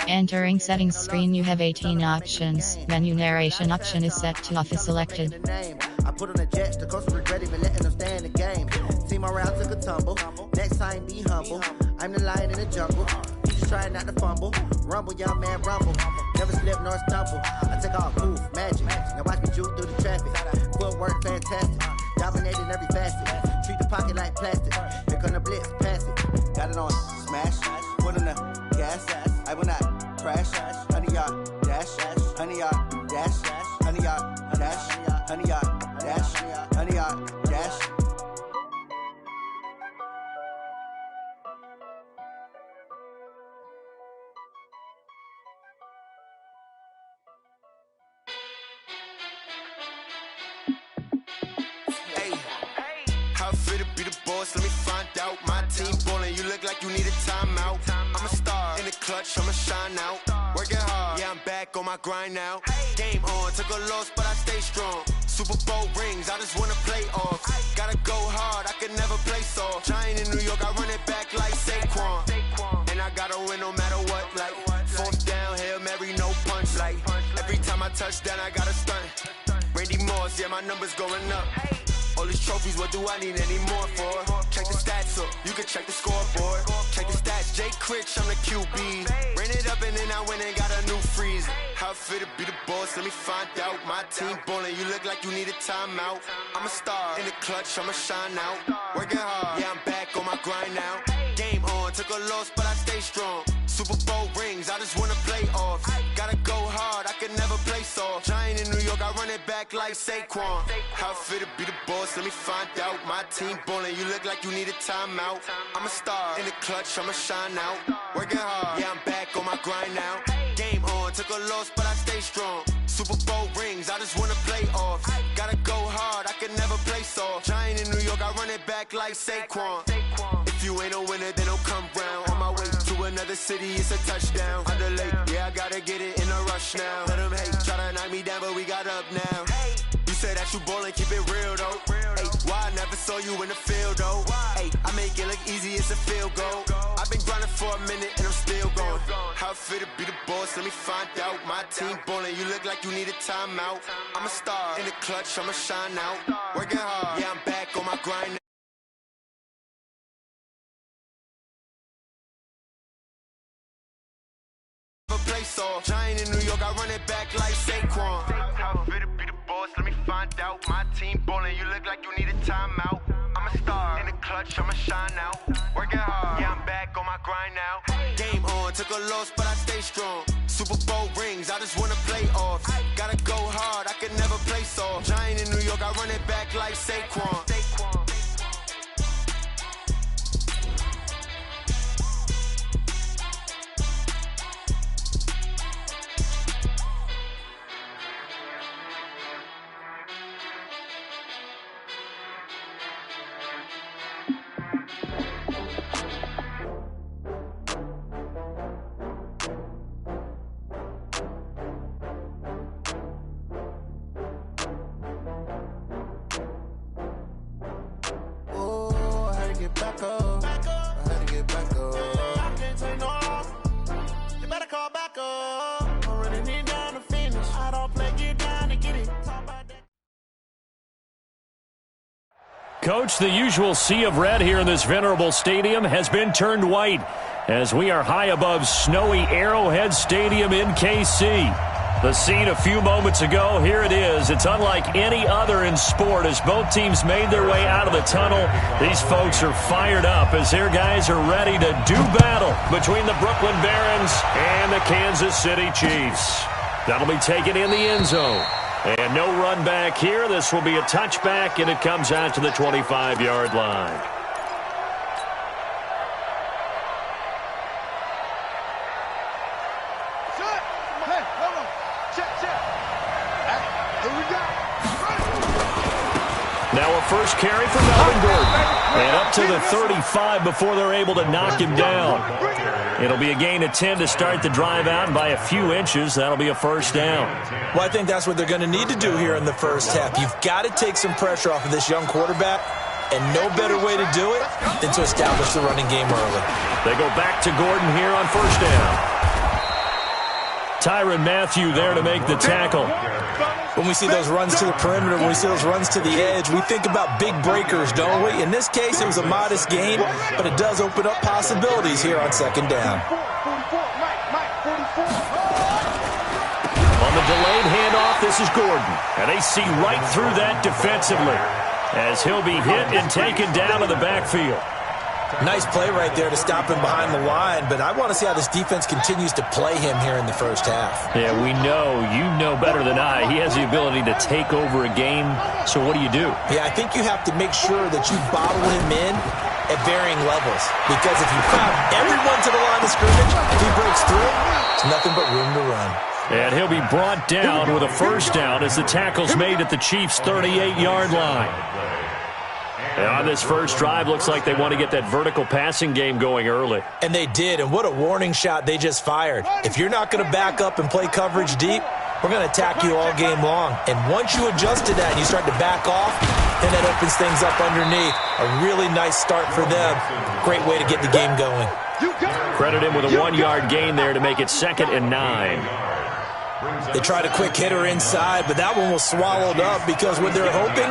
Entering settings screen, you have 18 options. Menu narration option is set to off is selected. I put on the jets, the coast regret even letting them stay in the game. See my route took a tumble. Next time be humble. I'm the lion in the jungle. You just trying not to fumble. Rumble, young man, rumble. Never slip nor stumble. I take off, move, magic. Now watch me juke through the traffic. Footwork fantastic. Dominating every facet. Treat the pocket like plastic. Here come the blitz, pass it. Got it on, smash. Put in the gas. I will not crash. Honey yard, dash. Honey yard, dash. Honey yard, dash. Honey yard, dash. Honey yard, dash. Let me find out. My team ballin', you look like you need a timeout. I'm a star in the clutch, I'ma shine out. Working hard, yeah, I'm back on my grind now. Game on, took a loss, but I stay strong. Super Bowl rings, I just wanna play off. Gotta go hard, I can never play soft. Giant in New York, I run it back like Saquon. And I gotta win no matter what, like fourth down, Hail Mary, no punch. Like every time I touch down, I gotta stunt. Randy Moss, yeah, my numbers going up. All these trophies, what do I need any more for? Check the stats up, you can check the scoreboard. Check the stats, Jay Critch, I'm the QB. Ran it up and then I went and got a new freeze. How it feel to be the boss, let me find out. My team ballin', you look like you need a timeout. I'm a star in the clutch, I'ma shine out. Working hard, yeah, I'm back on my grind now. Game on, took a loss, but I stay strong. Super Bowl rings, I just wanna play off. Gotta go hard, I can never play soft. Giant in New York, I run it back like Saquon. How it feel to be the boss, let me find out. My team ballin', you look like you need a timeout. I'm a star in the clutch, I'ma shine out. Working hard, yeah, I'm back on my grind now. Game on, took a loss, but I stay strong. Super Bowl rings, I just wanna play off. Gotta go hard, I can never play soft. Giant in New York, I run it back like Saquon. If you ain't a winner, then don't come round. On my way to another city, it's a touchdown. Under late, yeah, I gotta get it in a rush now. Let them hate, try to knock me down, but we got up now. You said that you ballin', keep it real though. Hey, why I never saw you in the field though? Hey, I make it look easy, it's a field goal. I've been grinding for a minute and I'm still going. How it feel to be the boss, let me find out. My team ballin', you look like you need a timeout. I'm a star in the clutch, I'ma shine out. Working hard, yeah, I'm back on my grind. Giant in New York, I run it back like Saquon. How fit to be the boss, let me find out. My team ballin', you look like you need a timeout. I'm a star in the clutch, I'ma shine out. Working hard, yeah, I'm back on my grind now. Game on, took a loss, but I stay strong. Super Bowl rings, I just wanna play off. Gotta go hard, I can never play soft. Giant in New York, I run it back like Saquon. Coach, the usual sea of red here in this venerable stadium has been turned white as we are high above snowy Arrowhead Stadium in KC. The scene a few moments ago, here it is. It's unlike any other in sport as both teams made their way out of the tunnel. These folks are fired up as their guys are ready to do battle between the Brooklyn Barons and the Kansas City Chiefs. That'll be taken in the end zone. And no run back here. This will be a touchback, and it comes out to the 25-yard line. Now a first carry for Melvin Gordon. And up to the 35 before they're able to knock him down. It'll be a gain of 10 to start the drive out, and by a few inches, that'll be a first down. Well, I think that's what they're going to need to do here in the first half. You've got to take some pressure off of this young quarterback. And no better way to do it than to establish the running game early. They go back to Gordon here on first down. Tyrann Mathieu there to make the tackle. When we see those runs to the perimeter, when we see those runs to the edge, we think about big breakers, don't we? In this case, it was a modest gain, but it does open up possibilities here on second down. On the delayed handoff, this is Gordon. And they see right through that defensively as he'll be hit and taken down in the backfield. Nice play right there to stop him behind the line, but I want to see how this defense continues to play him here in the first half. Yeah, we know. You know better than I. He has the ability to take over a game, so what do you do? Yeah, I think you have to make sure that you bottle him in at varying levels, because if you crowd everyone to the line of scrimmage, if he breaks through, it's nothing but room to run. And he'll be brought down with a first down as the tackle's made at the Chiefs' 38-yard line. And on this first drive, looks like they want to get that vertical passing game going early. And they did, and what a warning shot they just fired. If you're not going to back up and play coverage deep, we're going to attack you all game long. And once you adjust to that and you start to back off, then that opens things up underneath. A really nice start for them. Great way to get the game going. Credit him with a 1-yard gain there to make it 2nd and 9. They tried a quick hitter inside, but that one was swallowed up because what they're hoping,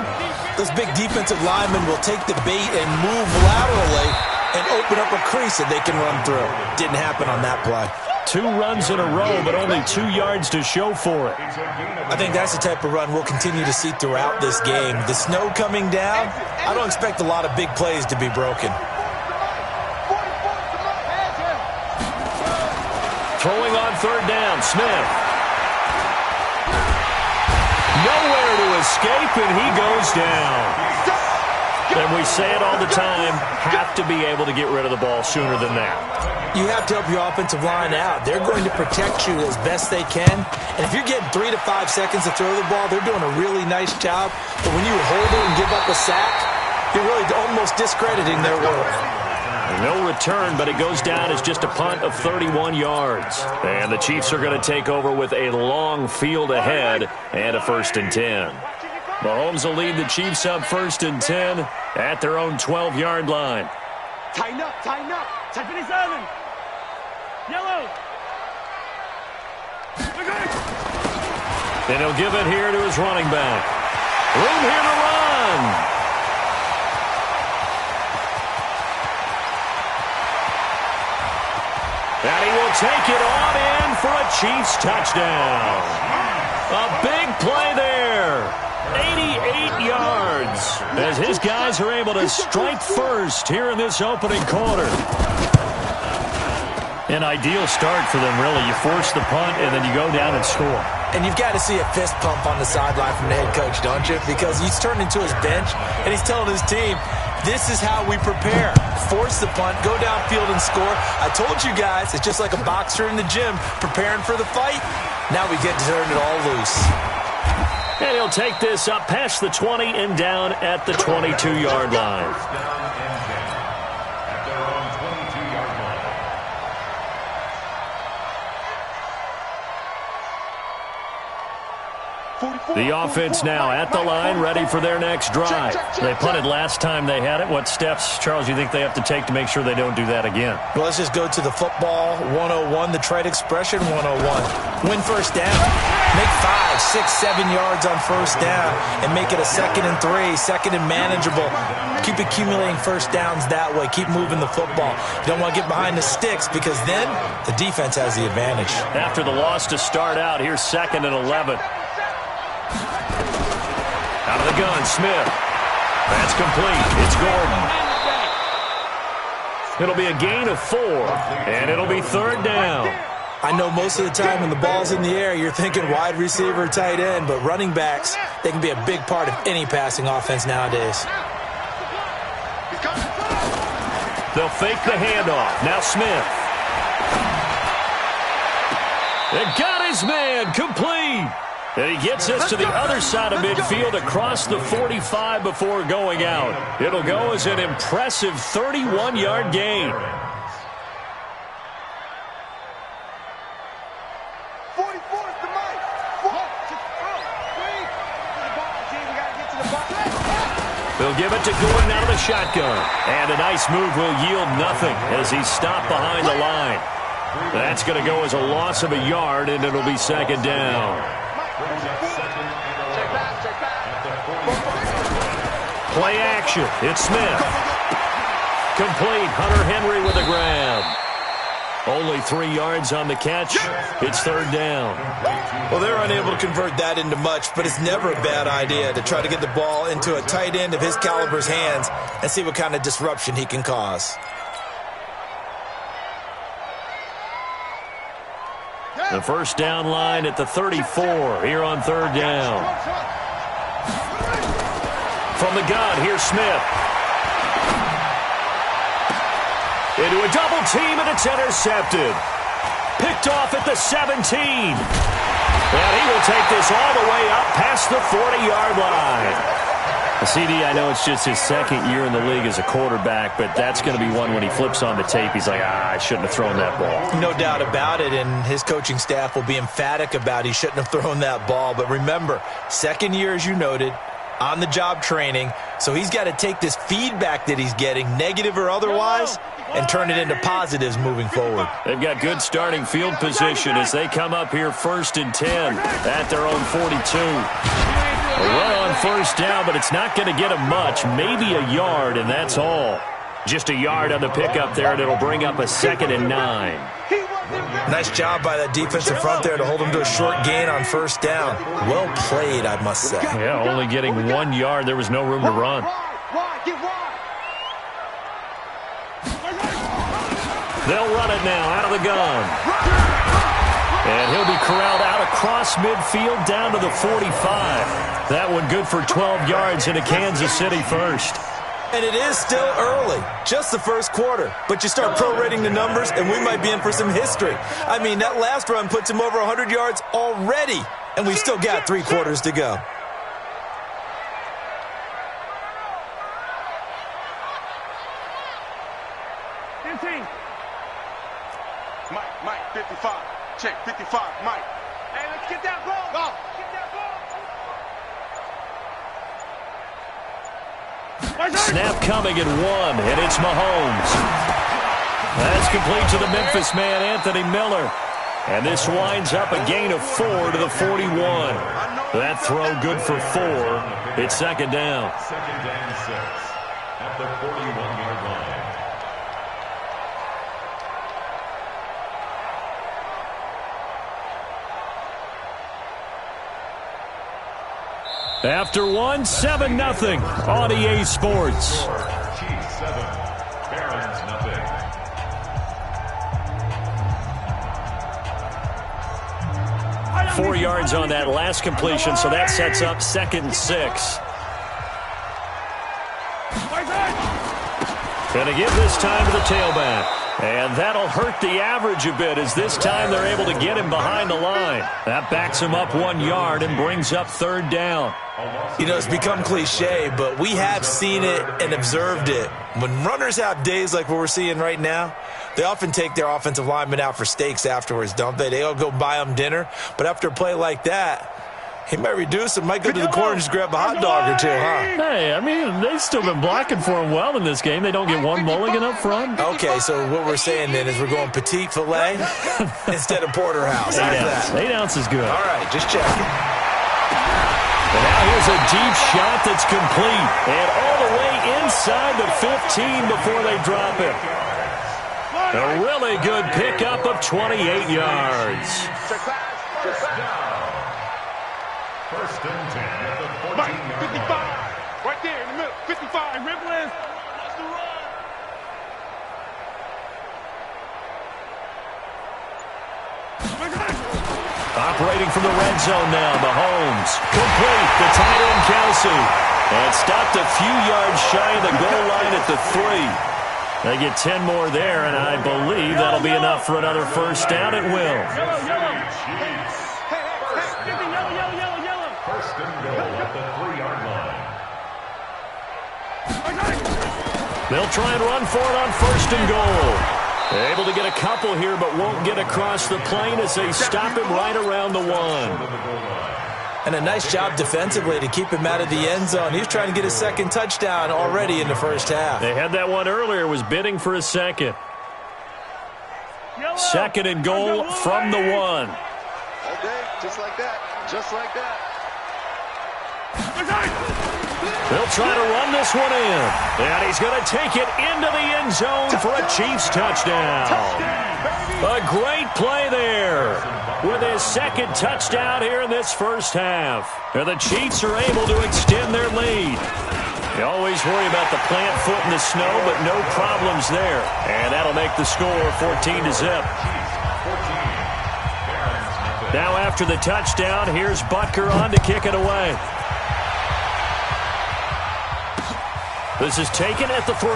those big defensive linemen will take the bait and move laterally and open up a crease that they can run through. Didn't happen on that play. 2 runs in a row, but only 2 yards to show for it. I think that's the type of run we'll continue to see throughout this game. The snow coming down, I don't expect a lot of big plays to be broken. Throwing on 3rd down, Smith. Nowhere to escape, and he goes down. And we say it all the time, have to be able to get rid of the ball sooner than that. You have to help your offensive line out. They're going to protect you as best they can. And if you're getting 3 to 5 seconds to throw the ball, they're doing a really nice job. But when you hold it and give up a sack, you're really almost discrediting their work. No return, but it goes down as just a punt of 31 yards. And the Chiefs are going to take over with a long field ahead and a 1st and 10. Mahomes will lead the Chiefs up 1st and 10 at their own 12-yard line. Tighten up, tighten up. 27. Yellow. And he'll give it here to his running back. Room here to run. And he will take it on in for a Chiefs touchdown. A big play there. 88 yards as his guys are able to strike first here in this opening quarter. An ideal start for them, really. You force the punt, and then you go down and score. And you've got to see a fist pump on the sideline from the head coach, don't you? Because he's turned into his bench, and he's telling his team, this is how we prepare. Force the punt, go downfield and score. I told you guys, it's just like a boxer in the gym preparing for the fight. Now we get to turn it all loose. And he'll take this up past the 20 and down at the 22-yard line. The offense now at the line, ready for their next drive. They punted last time they had it. What steps, Charles, do you think they have to take to make sure they don't do that again? Well, let's just go to the football 101, the trade expression 101. Win first down. Make 5, 6, 7 yards on first down and make it a 2nd and 3, 2nd and manageable. Keep accumulating first downs that way. Keep moving the football. You don't want to get behind the sticks because then the defense has the advantage. After the loss to start out, here's 2nd and 11. Out of the gun, Smith. That's complete. It's Gordon. It'll be a gain of 4, and it'll be 3rd down. I know most of the time when the ball's in the air, you're thinking wide receiver, tight end, but running backs, they can be a big part of any passing offense nowadays. They'll fake the handoff. Now Smith. They got his man complete. And he gets us to the other side of midfield across the 45 before going out. It'll go as an impressive 31-yard gain. 44 is the mic. He'll give it to Gordon out of the shotgun. And a nice move will yield nothing as he's stopped behind the line. That's going to go as a loss of a yard, and it'll be second down. Play action. It's Smith. Complete. Hunter Henry with a grab. Only 3 yards on the catch. It's third down. Well, they're unable to convert that into much, but it's never a bad idea to try to get the ball into a tight end of his caliber's hands and see what kind of disruption he can cause. The first down line at the 34 here on third down. From the gun, here's Smith. Into a double team, and it's intercepted. Picked off at the 17. And he will take this all the way up past the 40-yard line. CD, I know it's just his second year in the league as a quarterback, but that's going to be one when he flips on the tape. He's like, I shouldn't have thrown that ball. No doubt about it, and his coaching staff will be emphatic about he shouldn't have thrown that ball. But remember, second year, as you noted, on-the-job training, so he's got to take this feedback that he's getting, negative or otherwise, and turn it into positives moving forward. They've got good starting field position as they come up here 1st and 10 at their own 42. A run on first down, but it's not going to get him much, maybe a yard, and that's all. Just a yard on the pickup there, and it'll bring up a 2nd and 9. Nice job by that defensive front there to hold him to a short gain on first down. Well played, I must say. Yeah, only getting 1 yard. There was no room to run. They'll run it now out of the gun. And he'll be corralled out across midfield down to the 45. That one good for 12 yards into Kansas City first. And it is still early, just the first quarter. But you start prorating the numbers, and we might be in for some history. I mean, that last run puts him over 100 yards already, and we've still got 3 quarters to go. Mike, 55. Check, 55, Mike. Hey, let's get that ball. Go. Get that ball. Snap coming at 1, and it's Mahomes. That's complete to the Memphis man, Anthony Miller. And this winds up a gain of 4 to the 41. That throw good for 4. It's second down. Second and 6 at the 41-yard line. After 1, 7-0 on EA Sports. Chiefs 7, Barons 0. 4 yards on that last completion, so that sets up 2nd and 6. Gonna give this time to the tailback. And that'll hurt the average a bit as this time they're able to get him behind the line. That backs him up 1 yard and brings up third down. You know, it's become cliche, but we have seen it and observed it. When runners have days like what we're seeing right now, they often take their offensive linemen out for steaks afterwards, don't they? They'll go buy them dinner. But after a play like that, he might reduce it, might go to the corner and just grab a hot dog or two, huh? Hey, I mean, they've still been blocking for him well in this game. They don't get one mulligan up front. Okay, so what we're saying then is we're going petite filet instead of porterhouse. 8 ounce. 8 ounce is good. All right, just checking. And now here's a deep shot that's complete. And all the way inside the 15 before they drop it. A really good pickup of 28 yards. First and 10 at the 14-yard 55. line. Right there in the middle. 55. Rippling. That's the run. Operating from the red zone now, Mahomes. Complete to tight end Kelsey. And stopped a few yards shy of the goal line at the 3. They get 10 more there, and I believe that'll be enough for another first down. It will. First and goal at the 3-yard line. They'll try and run for it on first and goal. Able to get a couple here, but won't get across the plane as they stop him right around the 1. And a nice job defensively to keep him out of the end zone. He's trying to get his second touchdown already in the first half. They had that one earlier, was bidding for a second. Second and goal from the 1. All day, just like that. Just like that. They'll try to run this one in. And he's going to take it into the end zone for a Chiefs touchdown. A great play there with his second touchdown here in this first half. And the Chiefs are able to extend their lead. You always worry about the plant foot in the snow, but no problems there. And that'll make the score 14-0. Now after the touchdown, here's Butker on to kick it away. This is taken at the 3.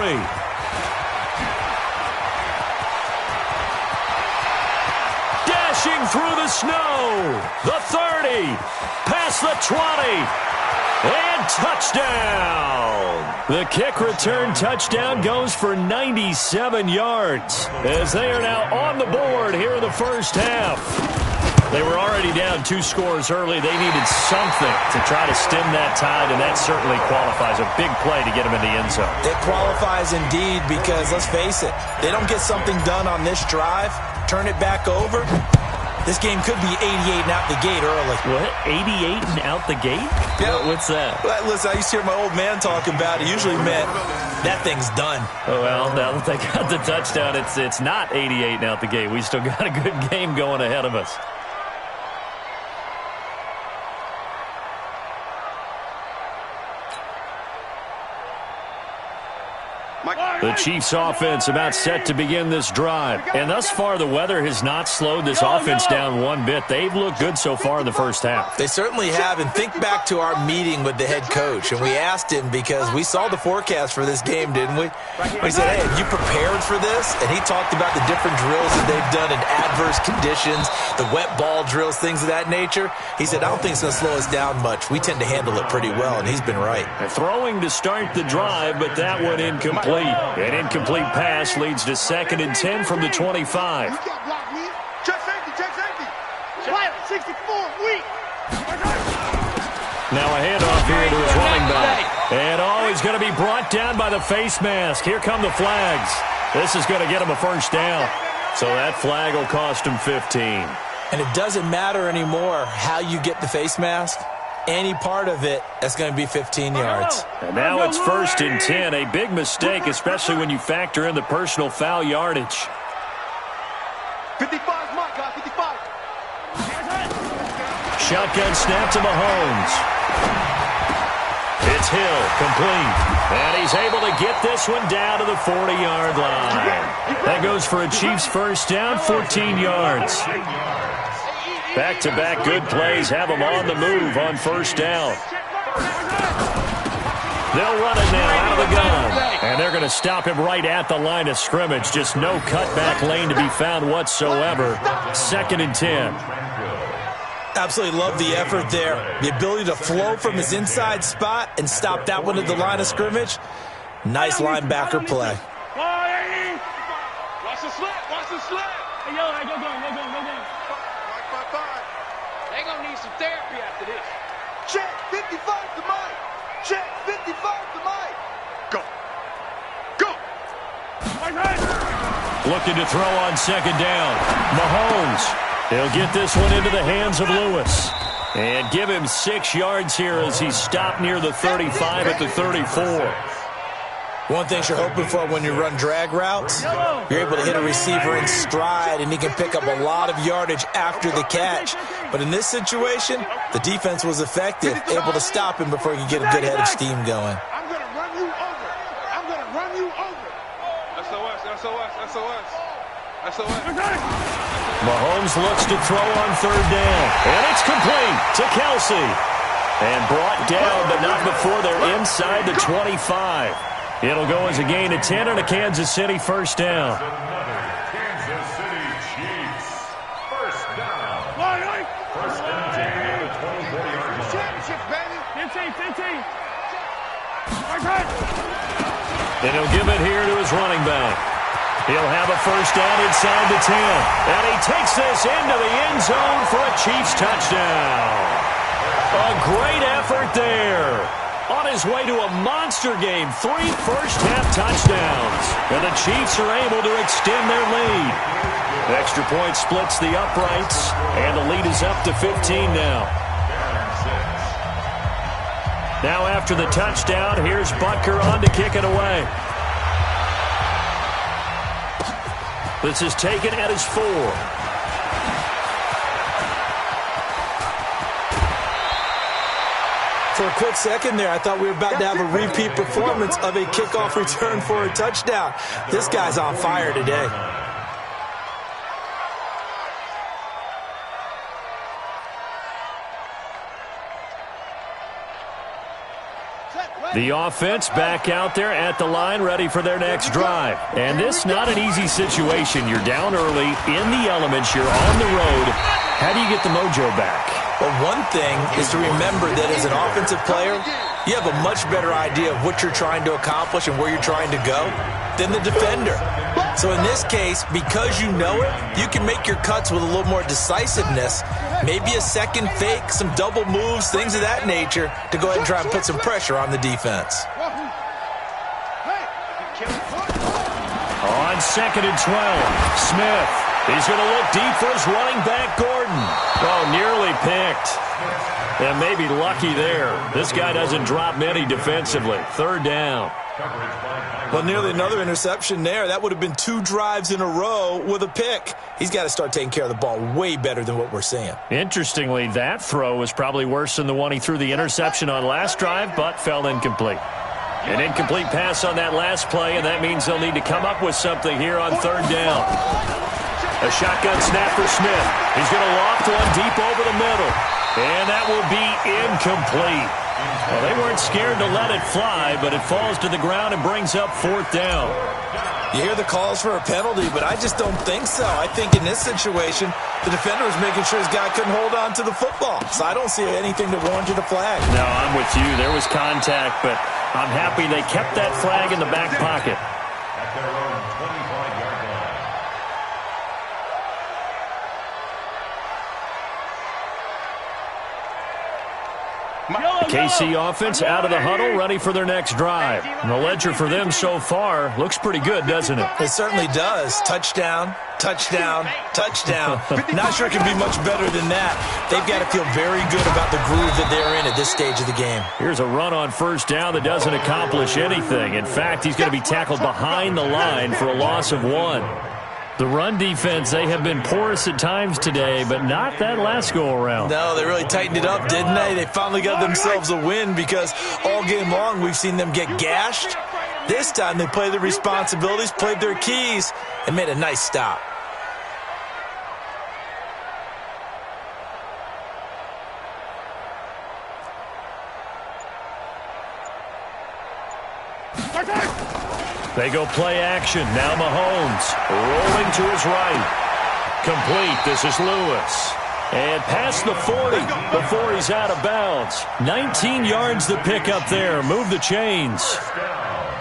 Dashing through the snow. The 30. Past the 20. And touchdown! The kick return touchdown goes for 97 yards as they are now on the board here in the first half. They were already down 2 scores early. They needed something to try to stem that tide, and that certainly qualifies. A big play to get them in the end zone. It qualifies indeed because, let's face it, they don't get something done on this drive, turn it back over. This game could be 88 and out the gate early. What? 88 and out the gate? Yeah. What's that? Well, listen, I used to hear my old man talk about it. Usually meant that thing's done. Oh, well, now that they got the touchdown, it's not 88 and out the gate. We still got a good game going ahead of us. The Chiefs offense about set to begin this drive. And thus far, the weather has not slowed this offense down one bit. They've looked good so far in the first half. They certainly have. And think back to our meeting with the head coach. And we asked him because we saw the forecast for this game, didn't we? We said, hey, have you prepared for this? And he talked about the different drills that they've done in adverse conditions, the wet ball drills, things of that nature. He said, I don't think it's going to slow us down much. We tend to handle it pretty well, and he's been right. Throwing to start the drive, but that one incomplete. An incomplete pass leads to 2nd and 10 from the 25. Check safety, check safety. 64, weak. Now a handoff here to his running back. And he's going to be brought down by the face mask. Here come the flags. This is going to get him a first down. So that flag will cost him 15. And it doesn't matter anymore how you get the face mask. Any part of it, that's going to be 15 yards. And now it's 1st and 10. A big mistake, especially when you factor in the personal foul yardage. 55, Mike, guys, 55. Shotgun snap to Mahomes. It's Hill, complete. And he's able to get this one down to the 40-yard line. That goes for a Chiefs first down, 14 yards. Back-to-back good plays have them on the move on first down. They'll run it now out of the gun. And they're going to stop him right at the line of scrimmage. Just no cutback lane to be found whatsoever. 2nd and 10. Absolutely love the effort there. The ability to flow from his inside spot and stop that one at the line of scrimmage. Nice linebacker play. Watch the slap, watch the slap. Hey, yo, go down. They're going to need some therapy after this. Check 55 to Mike. Check 55 to Mike. Go. Looking to throw on 2nd down. Mahomes. He'll get this one into the hands of Lewis. And give him 6 yards here as he's stopped near the 35 at the 34. One thing you're hoping for when you run drag routes, you're able to hit a receiver in stride, and he can pick up a lot of yardage after the catch. But in this situation, the defense was effective, able to stop him before he could get a good head of steam going. I'm going to run you over. I'm going to run you over. SOS. Mahomes looks to throw on 3rd down. And it's complete to Kelsey. And brought down, but not before they're inside the 25. It'll go as a gain of 10 and a Kansas City first down. Kansas City Chiefs. First down. First down to the 24-yard line. Championship, baby. 15. And he'll give it here to his running back. He'll have a first down inside the 10. And he takes this into the end zone for a Chiefs touchdown. A great effort there. On his way to a monster game, 3 first-half touchdowns. And the Chiefs are able to extend their lead. Extra point splits the uprights, and the lead is up to 15 now. Now after the touchdown, here's Butker on to kick it away. This is taken at his 4. For a quick second there, I thought we were about to have a repeat performance of a kickoff return for a touchdown. This guy's on fire today. The offense back out there at the line, ready for their next drive. And this not an easy situation. You're down early, in the elements, you're on the road. How do you get the mojo back? Well, one thing is to remember that as an offensive player, you have a much better idea of what you're trying to accomplish and where you're trying to go than the defender. So in this case, because you know it, you can make your cuts with a little more decisiveness, maybe a second fake, some double moves, things of that nature, to go ahead and try and put some pressure on the defense. On 2nd and 12, Smith. He's going to look deep for his running back, Gordon. Oh, nearly picked. And maybe lucky there. This guy doesn't drop many defensively. 3rd down. Well, nearly another interception there. That would have been 2 drives in a row with a pick. He's got to start taking care of the ball way better than what we're seeing. Interestingly, that throw was probably worse than the one he threw the interception on last drive, but fell incomplete. An incomplete pass on that last play, and that means they'll need to come up with something here on 3rd down. A shotgun snap for Smith. He's going to loft one deep over the middle. And that will be incomplete. Well, they weren't scared to let it fly, but it falls to the ground and brings up 4th down. You hear the calls for a penalty, but I just don't think so. I think in this situation, the defender was making sure his guy couldn't hold on to the football. So I don't see anything that warranted a flag. No, I'm with you. There was contact, but I'm happy they kept that flag in the back pocket. At their own 25-yard line. KC offense out of the huddle, ready for their next drive. And the ledger for them so far looks pretty good, doesn't it? It certainly does. Touchdown, touchdown, touchdown. Not sure it can be much better than that. They've got to feel very good about the groove that they're in at this stage of the game. Here's a run on 1st down that doesn't accomplish anything. In fact, he's going to be tackled behind the line for a loss of 1. The run defense, they have been porous at times today, but not that last go-around. No, they really tightened it up, didn't they? They finally got themselves a win because all game long we've seen them get gashed. This time they played their responsibilities, played their keys, and made a nice stop. They go play action. Now Mahomes rolling to his right. Complete. This is Lewis. And past the 40 before he's out of bounds. 19 yards to pick up there. Move the chains.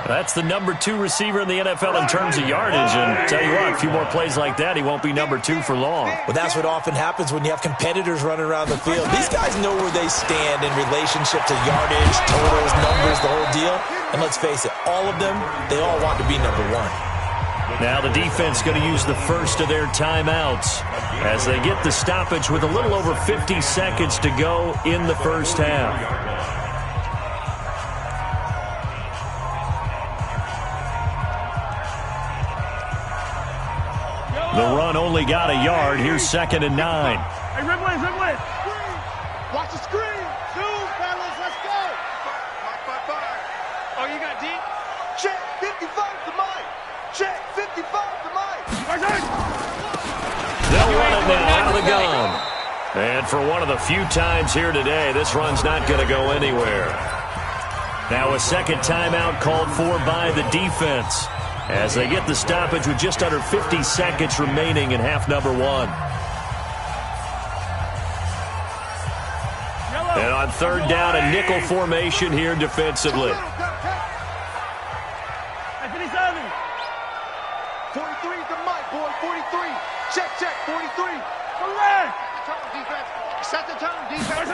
That's the number 2 receiver in the NFL in terms of yardage. And tell you what, a few more plays like that, he won't be number 2 for long. Well, that's what often happens when you have competitors running around the field. These guys know where they stand in relationship to yardage, totals, numbers, the whole deal. And let's face it, all of them, they all want to be number 1. Now the defense going to use the first of their timeouts as they get the stoppage with a little over 50 seconds to go in the first half. The run only got a yard. Here's 2nd and 9. Hey, red blitz, red blitz. Watch the screen. Zoom, fellas, let's go. Fire. Oh, you got deep? Check 55 to Mike. Check 55 to Mike. They'll run it now out of the gun. And for one of the few times here today, this run's not going to go anywhere. Now a second timeout called for by the defense as they get the stoppage with just under 50 seconds remaining in half number 1. And on 3rd down, a nickel formation here defensively. 43 to Mike, boy, 43. Check, 43. Correct. Set the tone, defense.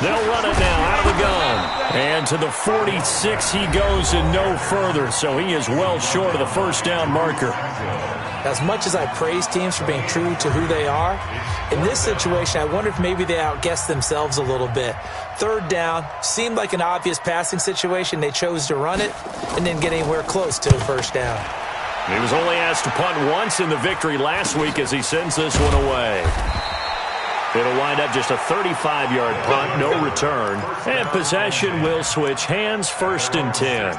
They'll run it now out of the gun. And to the 46 he goes and no further. So he is well short of the first down marker. As much as I praise teams for being true to who they are, in this situation, I wonder if maybe they outguessed themselves a little bit. Third down, seemed like an obvious passing situation. They chose to run it and didn't get anywhere close to the first down. He was only asked to punt once in the victory last week as he sends this one away. It'll wind up just a 35-yard punt, no return. And possession will switch hands, 1st and 10.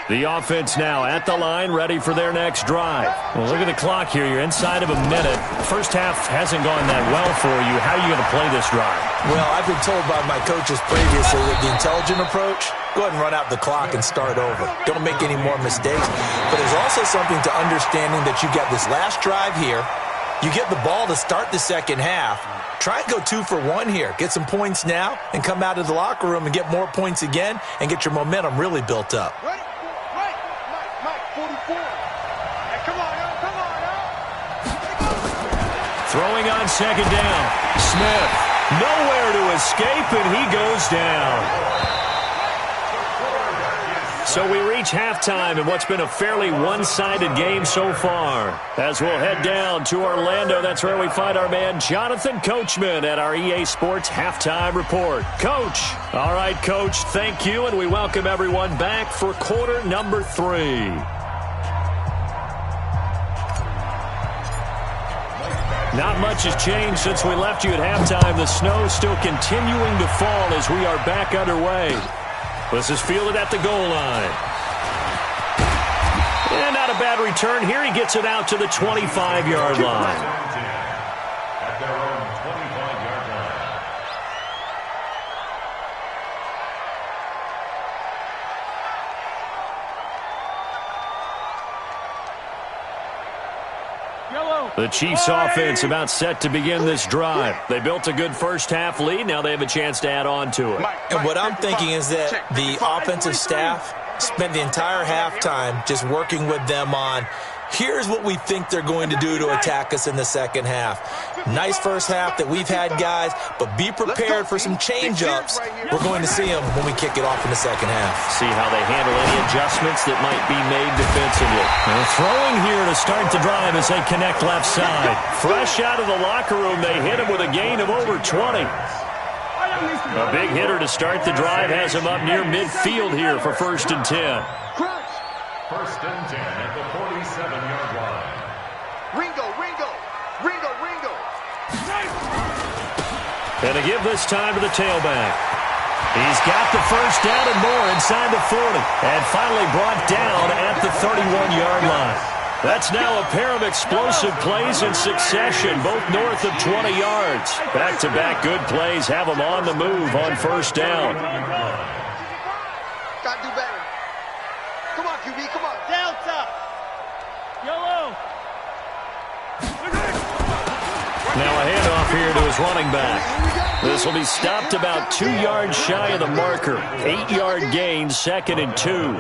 The offense now at the line, ready for their next drive. Well, look at the clock here. You're inside of a minute. First half hasn't gone that well for you. How are you going to play this drive? Well, I've been told by my coaches previously with the intelligent approach, go ahead and run out the clock and start over. Don't make any more mistakes. But there's also something to understanding that you got this last drive here. You get the ball to start the second half. Try and go 2 for 1 here. Get some points now and come out of the locker room and get more points again and get your momentum really built up. Throwing on second down. Smith, nowhere to escape, and he goes down. So we reach halftime in what's been a fairly one-sided game so far. As we'll head down to Orlando, that's where we find our man Jonathan Coachman at our EA Sports Halftime Report. Coach. All right, Coach, thank you, and we welcome everyone back for quarter number 3. Not much has changed since we left you at halftime. The snow still continuing to fall as we are back underway. This is fielded at the goal line. And not a bad return here. He gets it out to the 25-yard line. At their own 25-yard line. The Chiefs offense about set to begin this drive. They built a good first half lead. Now they have a chance to add on to it. And what I'm thinking is that the offensive staff spent the entire halftime just working with them on, here's what we think they're going to do to attack us in the second half. Nice first half that we've had, guys, but be prepared for some change-ups. We're going to see them when we kick it off in the second half. See how they handle any adjustments that might be made defensively. They're throwing here to start the drive as they connect left side. Fresh out of the locker room, they hit him with a gain of over 20. A big hitter to start the drive has him up near midfield here for 1st and 10. 1st and 10 at the 47-yard line. Ringo. And to give this time to the tailback. He's got the first down and more inside the 40. And finally brought down at the 31-yard line. That's now a pair of explosive plays in succession, both north of 20 yards. Back-to-back good plays have them on the move on 1st down. Gotta do better. Come on, QB, come on. Delta. Yellow. Now a handoff here to his running back. This will be stopped about 2 yards shy of the marker. 8-yard gain, 2nd and 2.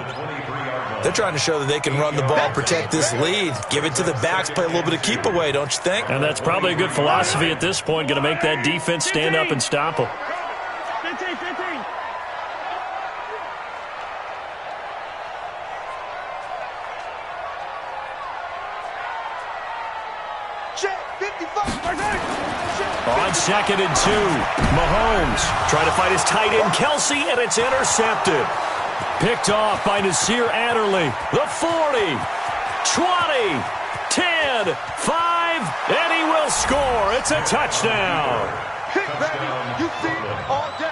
They're trying to show that they can run the ball, protect this lead, give it to the backs, play a little bit of keep away, don't you think? And that's probably a good philosophy at this point, going to make that defense stand up and stop them. 15. On 2nd and 2, Mahomes trying to fight his tight end, Kelsey, and it's intercepted. Picked off by Nasir Adderley. The 40, 20, 10, 5, and he will score. It's a touchdown.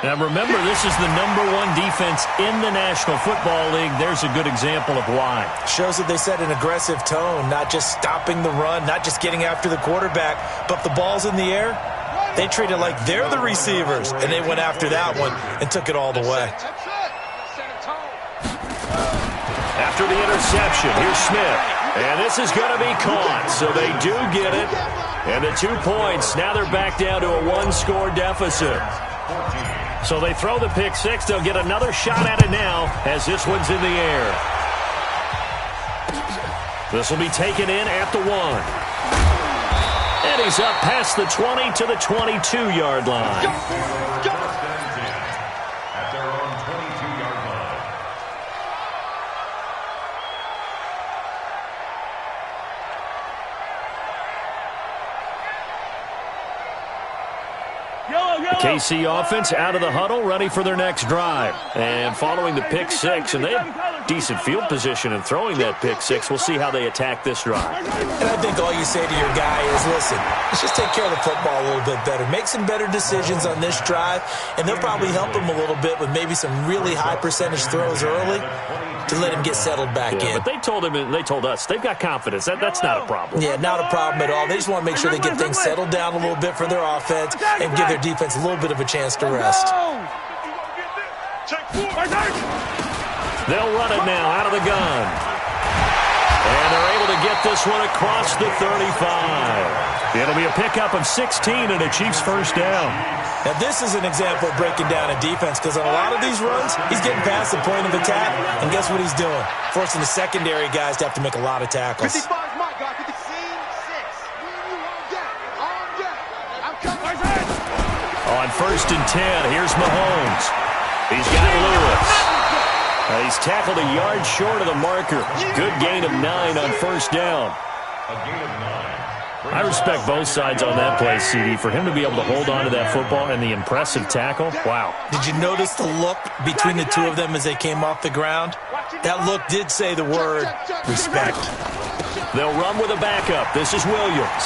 Now remember, this is the #1 defense in the National Football League. There's a good example of why. Shows that they set an aggressive tone, not just stopping the run, not just getting after the quarterback, but the ball's in the air. They treat it like they're the receivers, and they went after that one and took it all the way. After the interception, here's Smith. And this is going to be caught, so they do get it. And the 2 points, now they're back down to a 1-score deficit. So they throw the pick six. They'll get another shot at it now as this one's in the air. This will be taken in at the 1. And he's up past the 20 to the 22-yard line. At their own 22-yard line. The KC offense out of the huddle, ready for their next drive. And following the pick six, and they have decent field position in throwing that pick six. We'll see how they attack this drive. And I think all you say to your guy is, listen, let's just take care of the football a little bit better. Make some better decisions on this drive, and they'll probably help him a little bit with maybe some really high percentage throws early to let him get settled back in. But they told him, and they told us, they've got confidence. That's not a problem. Yeah, not a problem at all. They just want to make sure they get things settled down a little bit for their offense and give their defense a little bit of a chance to rest. They'll run it now out of the gun. And they're able to get this one across the 35. It'll be a pickup of 16 and a Chiefs first down. Now, this is an example of breaking down a defense because on a lot of these runs, he's getting past the point of attack, and guess what he's doing? Forcing the secondary guys to have to make a lot of tackles. 55 is my guy. 56. On first and 10, here's Mahomes. He's got Lewis. He's tackled a yard short of the marker. Good gain of 9 on first down. A gain of 9. I respect both sides on that play, CD. For him to be able to hold on to that football and the impressive tackle, wow. Did you notice the look between the two of them as they came off the ground? That look did say the word respect. They'll run with a backup. This is Williams.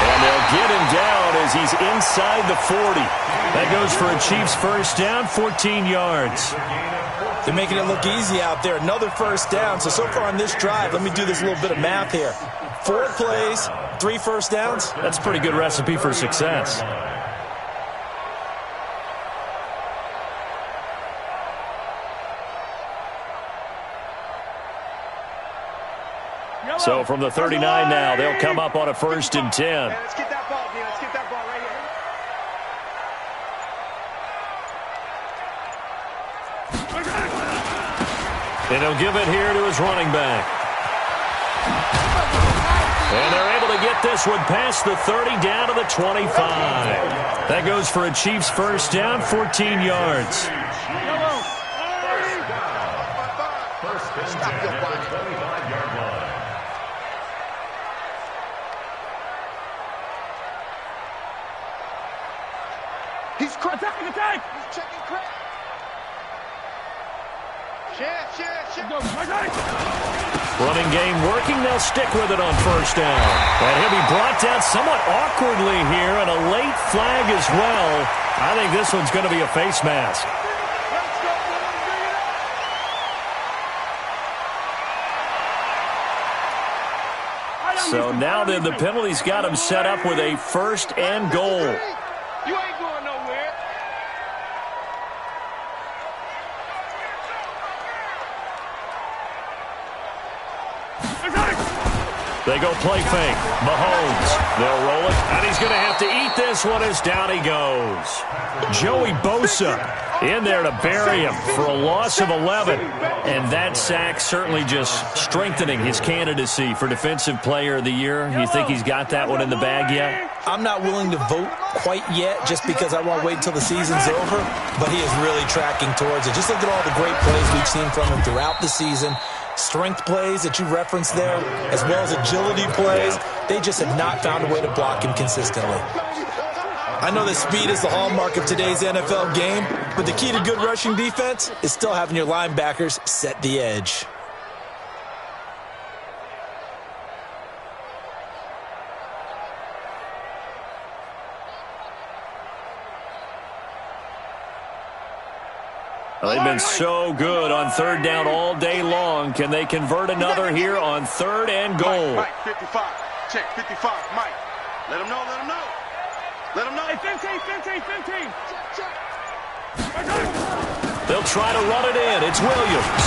And they'll get him down as he's inside the 40. That goes for a Chiefs first down, 14 yards. They're making it look easy out there. Another first down. So far on this drive, let me do this little bit of math here. 4 plays, 3 first downs. That's a pretty good recipe for success. So from the 39 now, they'll come up on a first and 10. Let's get that ball, man. Let's get that ball right here. And he'll give it here to his running back. And they're able to get this one past the 30 down to the 25. That goes for a Chiefs first down, 14 yards. First and 10 at the 25-yard line. He's attacking, attack. He's checking crack. Running game working. They'll stick with it on first down. And he'll be brought down somewhat awkwardly here, and a late flag as well. I think this one's going to be a face mask. So now then the penalty's got him set up with a first and goal. You ain't going nowhere. They go play fake. Mahomes. They'll roll it. And he's going to have to eat this one as down he goes. Joey Bosa in there to bury him for a loss of 11. And that sack certainly just strengthening his candidacy for Defensive Player of the Year. You think he's got that one in the bag yet? I'm not willing to vote quite yet just because I want to wait until the season's over. But he is really tracking towards it. Just look at all the great plays we've seen from him throughout the season. Strength plays that you referenced there, as well as agility plays. They just have not found a way to block him consistently. I know that speed is the hallmark of today's NFL game, but the key to good rushing defense is still having your linebackers set the edge. They've been so good on third down all day long. Can they convert another here on third and goal? Mike, 55. Check, 55. Mike. Let him know, let him know. Let him know. Hey, 15. Check. They'll try to run it in. It's Williams.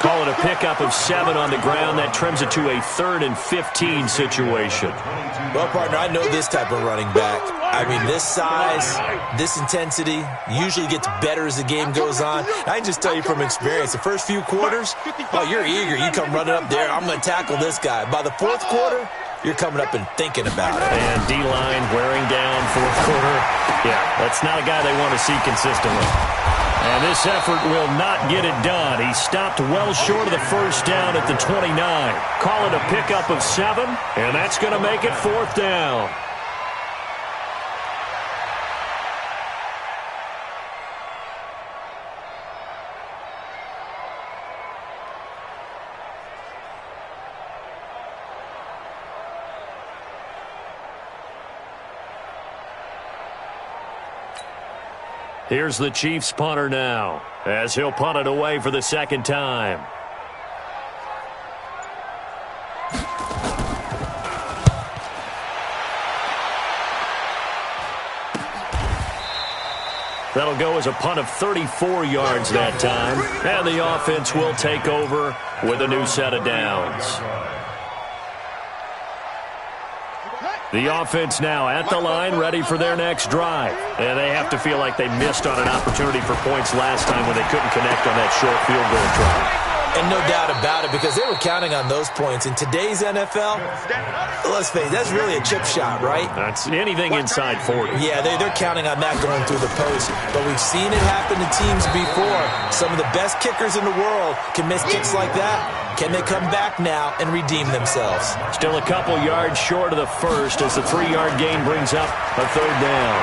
Call it a pickup of 7 on the ground. That trims it to a 3rd and 15 situation. Well, partner, I know this type of running back. I mean, this size, this intensity usually gets better as the game goes on. I can just tell you from experience, the first few quarters, oh, you're eager. You come running up there, I'm going to tackle this guy. By the 4th quarter, you're coming up and thinking about it. And D-line wearing down 4th quarter. Yeah, that's not a guy they want to see consistently. And this effort will not get it done. He stopped well short of the first down at the 29. Call it a pickup of 7, and that's going to make it 4th down. Here's the Chiefs punter now, as he'll punt it away for the 2nd time. That'll go as a punt of 34 yards that time, and the offense will take over with a new set of downs. The offense now at the line, ready for their next drive. And they have to feel like they missed on an opportunity for points last time when they couldn't connect on that short field goal try. And no doubt about it, because they were counting on those points. In today's NFL, let's face it, that's really a chip shot, right? That's anything inside 40. Yeah, they're counting on that going through the post. But we've seen it happen to teams before. Some of the best kickers in the world can miss kicks like that. Can they come back now and redeem themselves? Still a couple yards short of the first as the 3-yard gain brings up a 3rd down.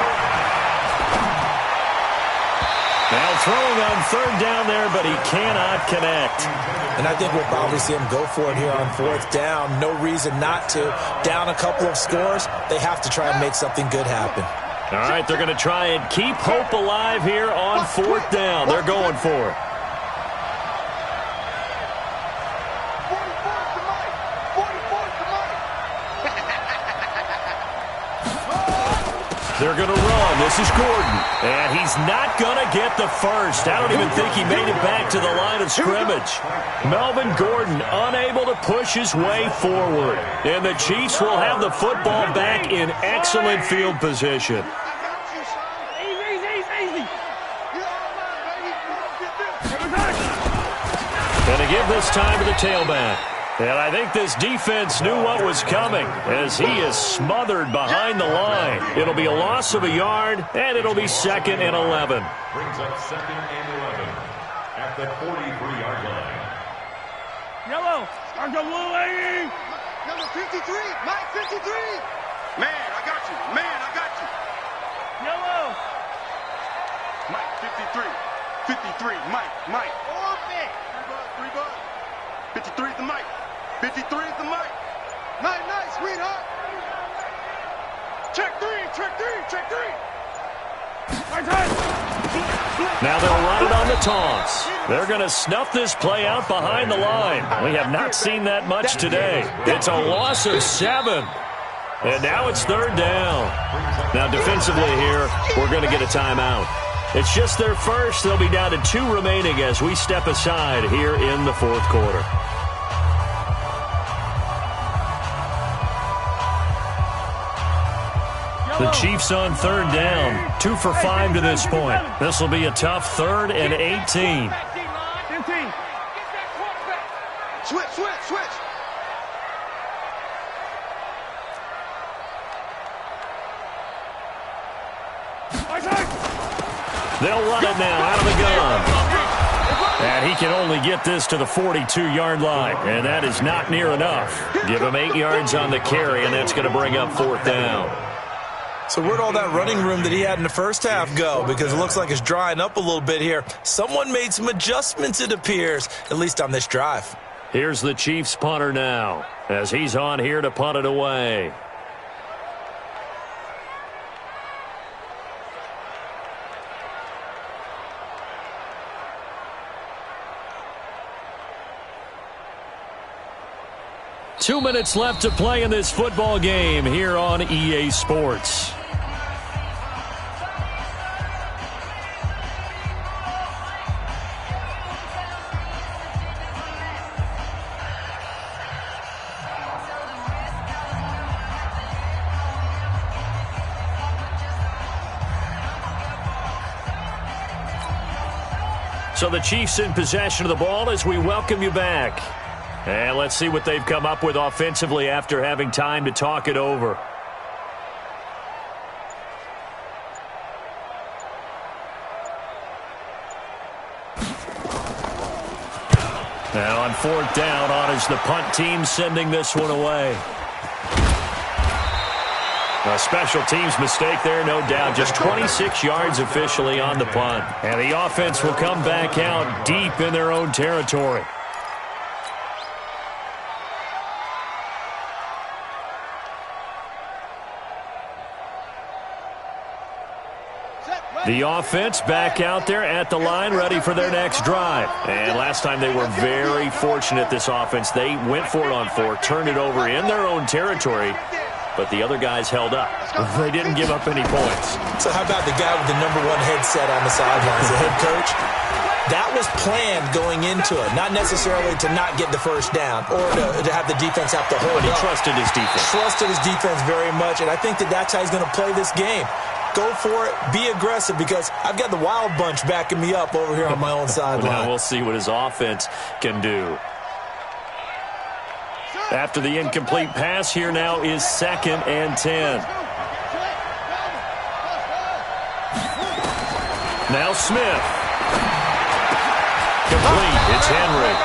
Now throwing on 3rd down there, but he cannot connect. And I think we'll probably see him go for it here on 4th down. No reason not to. Down a couple of scores, they have to try and make something good happen. All right, they're going to try and keep hope alive here on 4th down. They're going for it. They're going to run. This is Gordon. And he's not going to get the first. I don't even think he made it back to the line of scrimmage. Melvin Gordon unable to push his way forward. And the Chiefs will have the football back in excellent field position. And to give this time to the tailback. And I think this defense knew what was coming as he is smothered behind the line. It'll be a loss of a yard, and it'll be 2nd and 11. Brings up 2nd and 11 at the 43-yard line. Yellow, start the blue lady. Number 53, Mike 53. Man, I got you. Man, I got you. Yellow. Mike 53. 53, Mike. Oh, man. 3 bucks. 53 is the Mike. 53 is the Mike. Night, sweetheart. Check 3. Now they'll run it on the taunts. They're going to snuff this play out behind the line. We have not seen that much today. It's a loss of 7. And now it's 3rd down. Now defensively here, we're going to get a timeout. It's just their first. They'll be down to 2 remaining as we step aside here in the 4th quarter. The Chiefs on 3rd down. 2 for 5 to this point. This will be a tough 3rd and 18. 15. Switch. They'll run it now out of the gun. And he can only get this to the 42-yard line. And that is not near enough. Give him 8 yards on the carry, and that's going to bring up 4th down. So where'd all that running room that he had in the first half go? Because it looks like it's drying up a little bit here. Someone made some adjustments, it appears, at least on this drive. Here's the Chiefs punter now as he's on here to punt it away. Two minutes left to play in this football game here on EA Sports. So the Chiefs in possession of the ball as we welcome you back. And let's see what they've come up with offensively after having time to talk it over. Now on 4th down, on is the punt team sending this one away. A special teams mistake there, no doubt. Just 26 yards officially on the punt. And the offense will come back out deep in their own territory. The offense back out there at the line, ready for their next drive. And last time they were very fortunate, this offense. They went for it on 4, turned it over in their own territory, but the other guys held up. They didn't give up any points. So how about the guy with the #1 headset on the sidelines, the head coach? That was planned going into it, not necessarily to not get the first down or to have the defense have to hold But he up. trusted his defense. Trusted his defense very much, and I think that's how he's going to play this game. Go for it. Be aggressive because I've got the wild bunch backing me up over here on my own sideline. Now we'll see what his offense can do. After the incomplete pass, here now is 2nd and 10. Now Smith. Complete. It's Henry.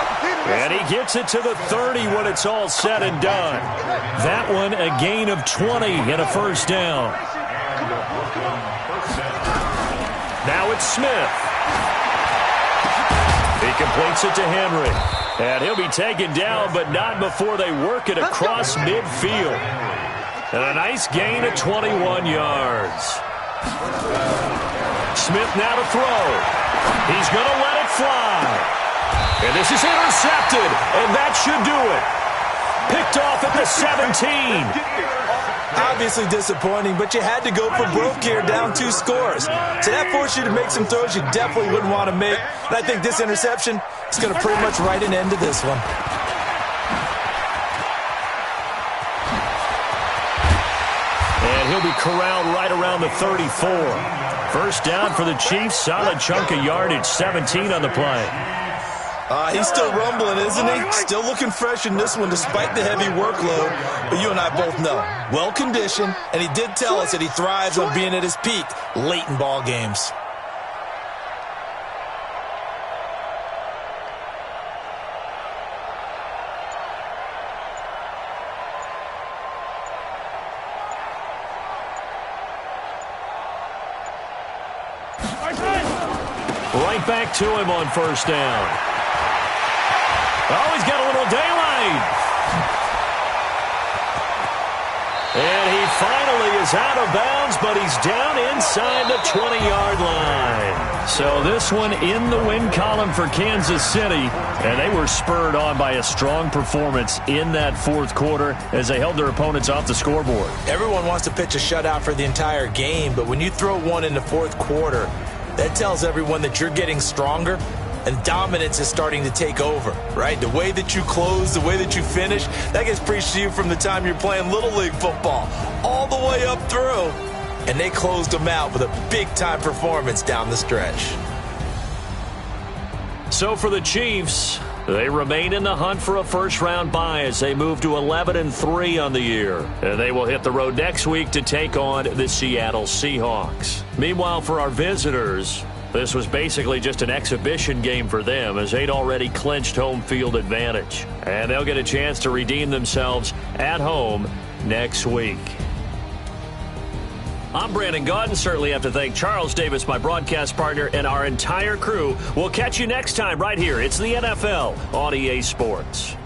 And he gets it to the 30 when it's all said and done. That one a gain of 20 and a first down. Now it's Smith. He completes it to Henry. And he'll be taken down, but not before they work it across midfield. And a nice gain of 21 yards. Smith now to throw. He's going to let it fly. And this is intercepted, and that should do it. Picked off at the 17. Obviously disappointing, but you had to go for broke here, down 2 scores. So that forced you to make some throws you definitely wouldn't want to make. And I think this interception is going to pretty much write an end to this one. And he'll be corralled right around the 34. First down for the Chiefs. Solid chunk of yardage, 17 on the play. He's still rumbling, isn't he? Still looking fresh in this one despite the heavy workload. But you and I both know, well-conditioned, and he did tell us that he thrives on being at his peak late in ball games. Right back to him on first down. Oh, he's got a little daylight. And he finally is out of bounds, but he's down inside the 20-yard line. So this one in the win column for Kansas City, and they were spurred on by a strong performance in that 4th quarter as they held their opponents off the scoreboard. Everyone wants to pitch a shutout for the entire game, but when you throw one in the 4th quarter, that tells everyone that you're getting stronger and dominance is starting to take over, right? The way that you close, the way that you finish, that gets preached to you from the time you're playing Little League football all the way up through. And they closed them out with a big-time performance down the stretch. So for the Chiefs, they remain in the hunt for a first-round bye as they move to 11-3 on the year. And they will hit the road next week to take on the Seattle Seahawks. Meanwhile, for our visitors, this was basically just an exhibition game for them as they'd already clinched home field advantage. And they'll get a chance to redeem themselves at home next week. I'm Brandon Gaudin. Certainly have to thank Charles Davis, my broadcast partner, and our entire crew. We'll catch you next time right here. It's the NFL on EA Sports.